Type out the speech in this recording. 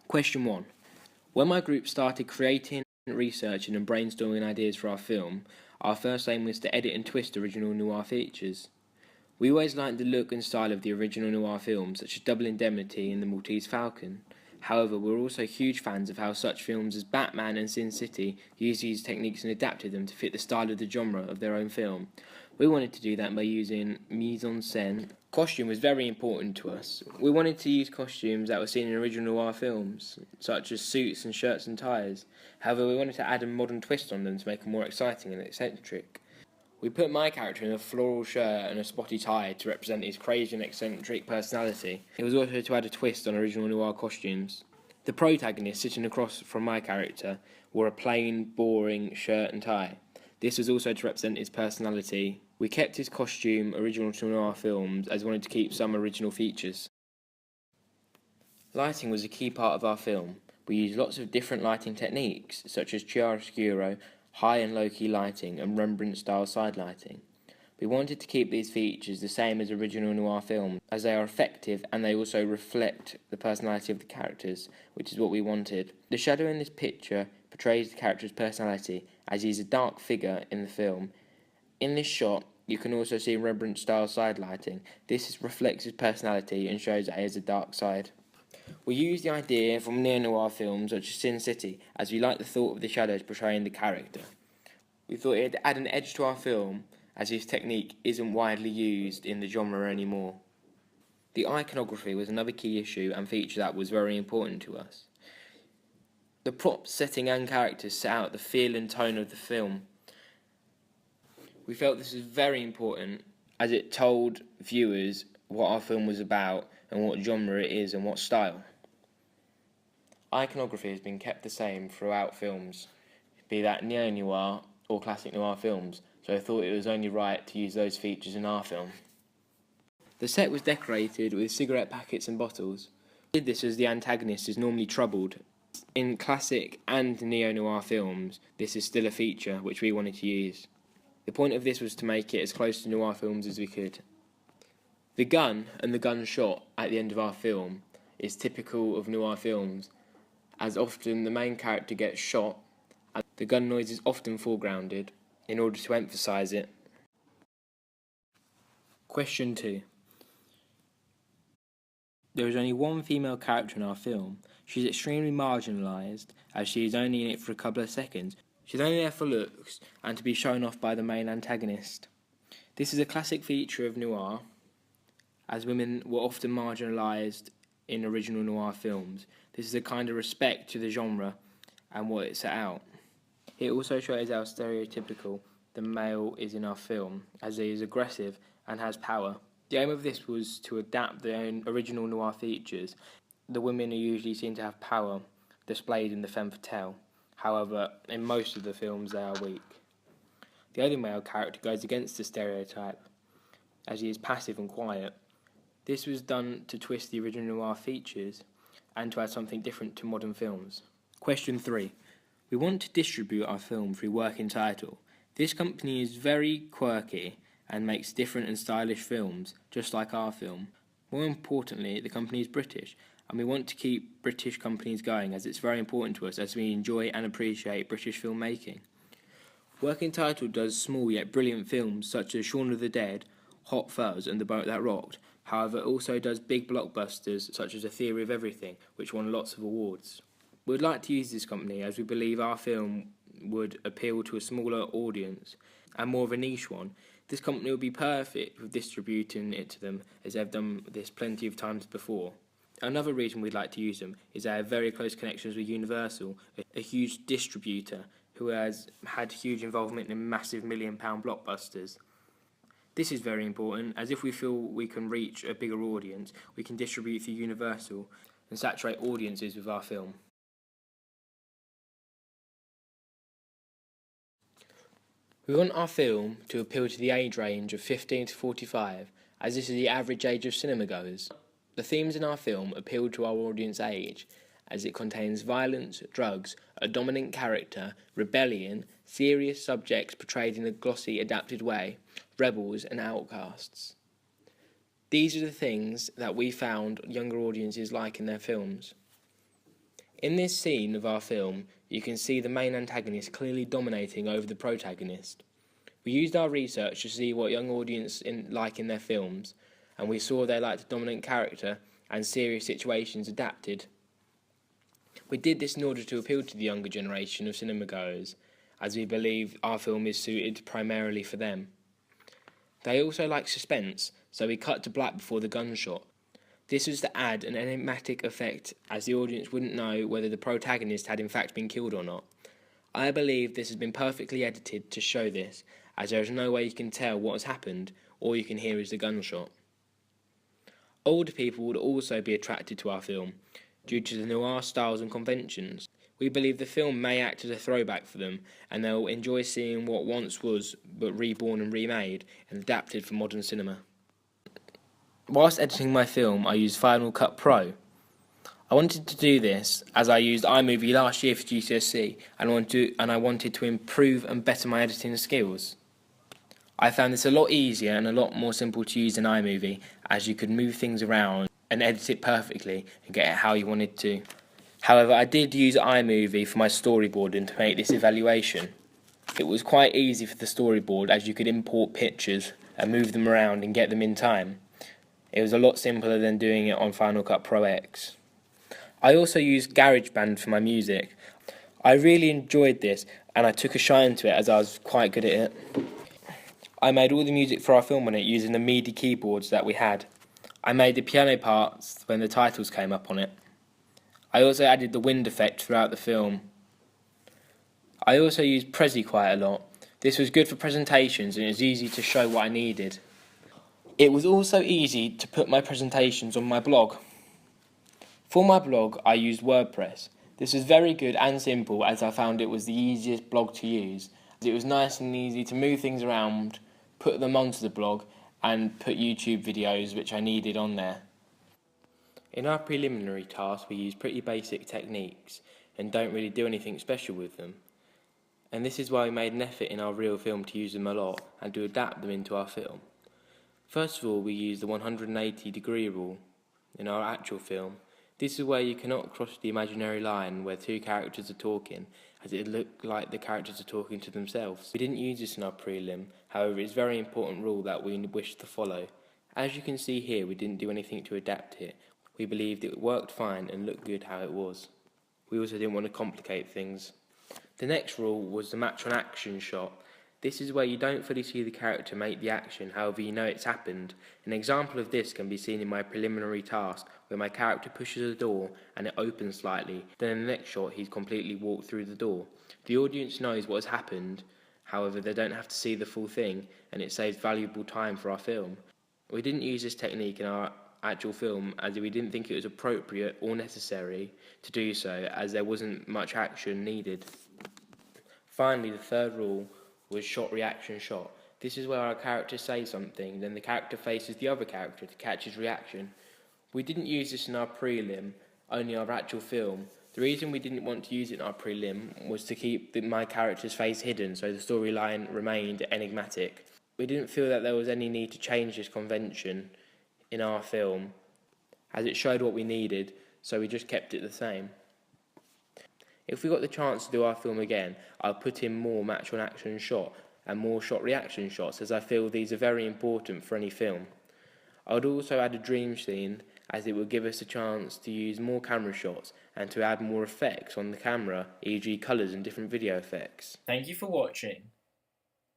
Question 1. When my group started creating, researching and brainstorming ideas for our film, our first aim was to edit and twist original noir features. We always liked the look and style of the original noir films, such as Double Indemnity and The Maltese Falcon. However, we're also huge fans of how such films as Batman and Sin City used these techniques and adapted them to fit the style of the genre of their own film. We wanted to do that by using mise-en-scène. Costume was very important to us. We wanted to use costumes that were seen in original noir films, such as suits and shirts and ties. However, we wanted to add a modern twist on them to make them more exciting and eccentric. We put my character in a floral shirt and a spotty tie to represent his crazy and eccentric personality. It was also to add a twist on original noir costumes. The protagonist, sitting across from my character, wore a plain, boring shirt and tie. This was also to represent his personality. We kept his costume original to noir films as we wanted to keep some original features. Lighting was a key part of our film. We used lots of different lighting techniques, such as chiaroscuro, high and low-key lighting, and Rembrandt-style side lighting. We wanted to keep these features the same as original noir films, as they are effective and they also reflect the personality of the characters, which is what we wanted. The shadow in this picture portrays the character's personality, as he is a dark figure in the film. In this shot, you can also see Rembrandt-style side lighting. This reflects his personality and shows that he has a dark side. We used the idea from neo-noir films such as Sin City, as we liked the thought of the shadows portraying the character. We thought it'd add an edge to our film, as this technique isn't widely used in the genre anymore. The iconography was another key issue and feature that was very important to us. The props, setting and characters set out the feel and tone of the film. We felt this was very important, as it told viewers what our film was about and what genre it is and what style. Iconography has been kept the same throughout films, be that neo-noir or classic noir films, so I thought it was only right to use those features in our film. The set was decorated with cigarette packets and bottles. We did this as the antagonist is normally troubled. In classic and neo-noir films, this is still a feature which we wanted to use. The point of this was to make it as close to noir films as we could. The gun and the gunshot at the end of our film is typical of noir films, as often the main character gets shot and the gun noise is often foregrounded in order to emphasise it. Question 2. There is only one female character in our film. She is extremely marginalised, as she is only in it for a couple of seconds. She's only there for looks and to be shown off by the main antagonist. This is a classic feature of noir, as women were often marginalised in original noir films. This is a kind of respect to the genre and what it set out. It also shows how stereotypical the male is in our film, as he is aggressive and has power. The aim of this was to adapt the own original noir features. The women are usually seen to have power, displayed in the femme fatale. However, in most of the films they are weak. The only male character goes against the stereotype, as he is passive and quiet. This was done to twist the original noir features and to add something different to modern films. Question 3. We want to distribute our film through Working Title. This company is very quirky and makes different and stylish films, just like our film. More importantly, the company is British, and we want to keep British companies going, as it's very important to us as we enjoy and appreciate British filmmaking. Working Title does small yet brilliant films such as Shaun of the Dead, Hot Fuzz and The Boat That Rocked. However, it also does big blockbusters such as A Theory of Everything, which won lots of awards. We would like to use this company as we believe our film would appeal to a smaller audience and more of a niche one. This company would be perfect with distributing it to them, as they've done this plenty of times before. Another reason we'd like to use them is they have very close connections with Universal, a huge distributor who has had huge involvement in massive £1 million blockbusters. This is very important, as if we feel we can reach a bigger audience, we can distribute through Universal and saturate audiences with our film. We want our film to appeal to the age range of 15 to 45, as this is the average age of cinema goers. The themes in our film appeal to our audience age, as it contains violence, drugs, a dominant character, rebellion, serious subjects portrayed in a glossy, adapted way, rebels and outcasts. These are the things that we found younger audiences like in their films. In this scene of our film, you can see the main antagonist clearly dominating over the protagonist. We used our research to see what young audiences like in their films, and we saw they liked a dominant character and serious situations adapted. We did this in order to appeal to the younger generation of cinema goers, as we believe our film is suited primarily for them. They also like suspense, so we cut to black before the gunshot. This was to add an enigmatic effect, as the audience wouldn't know whether the protagonist had in fact been killed or not. I believe this has been perfectly edited to show this, as there is no way you can tell what has happened. All you can hear is the gunshot. Older people would also be attracted to our film, due to the noir styles and conventions. We believe the film may act as a throwback for them, and they'll enjoy seeing what once was, but reborn and remade, and adapted for modern cinema. Whilst editing my film, I used Final Cut Pro. I wanted to do this as I used iMovie last year for GCSE, and I wanted to improve and better my editing skills. I found this a lot easier and a lot more simple to use than iMovie, as you could move things around and edit it perfectly and get it how you wanted to. However, I did use iMovie for my storyboarding to make this evaluation. It was quite easy for the storyboard, as you could import pictures and move them around and get them in time. It was a lot simpler than doing it on Final Cut Pro X. I also used GarageBand for my music. I really enjoyed this, and I took a shine to it as I was quite good at it. I made all the music for our film on it using the MIDI keyboards that we had. I made the piano parts when the titles came up on it. I also added the wind effect throughout the film. I also used Prezi quite a lot. This was good for presentations and it was easy to show what I needed. It was also easy to put my presentations on my blog. For my blog, I used WordPress. This was very good and simple, as I found it was the easiest blog to use. It was nice and easy to move things around, put them onto the blog, and put YouTube videos which I needed on there. In our preliminary tasks, we use pretty basic techniques and don't really do anything special with them. And this is why we made an effort in our real film to use them a lot and to adapt them into our film. First of all, we use the 180-degree rule in our actual film. This is where you cannot cross the imaginary line where two characters are talking, as it look like the characters are talking to themselves. We didn't use this in our prelim, however it's a very important rule that we wish to follow. As you can see here, we didn't do anything to adapt it. We believed it worked fine and looked good how it was. We also didn't want to complicate things. The next rule was the match on action shot. This is where you don't fully see the character make the action, however you know it's happened. An example of this can be seen in my preliminary task, where my character pushes a door and it opens slightly. Then in the next shot he's completely walked through the door. The audience knows what has happened, however they don't have to see the full thing, and it saves valuable time for our film. We didn't use this technique in our actual film, as we didn't think it was appropriate or necessary to do so, as there wasn't much action needed. Finally, the third rule was shot reaction shot. This is where our character says something, then the character faces the other character to catch his reaction. We didn't use this in our prelim, only our actual film. The reason we didn't want to use it in our prelim was to keep my character's face hidden, so the storyline remained enigmatic. We didn't feel that there was any need to change this convention in our film, as it showed what we needed, so we just kept it the same. If we got the chance to do our film again, I'll put in more match on action shot and more shot reaction shots, as I feel these are very important for any film. I would also add a dream scene, as it would give us a chance to use more camera shots and to add more effects on the camera, e.g. colours and different video effects. Thank you for watching.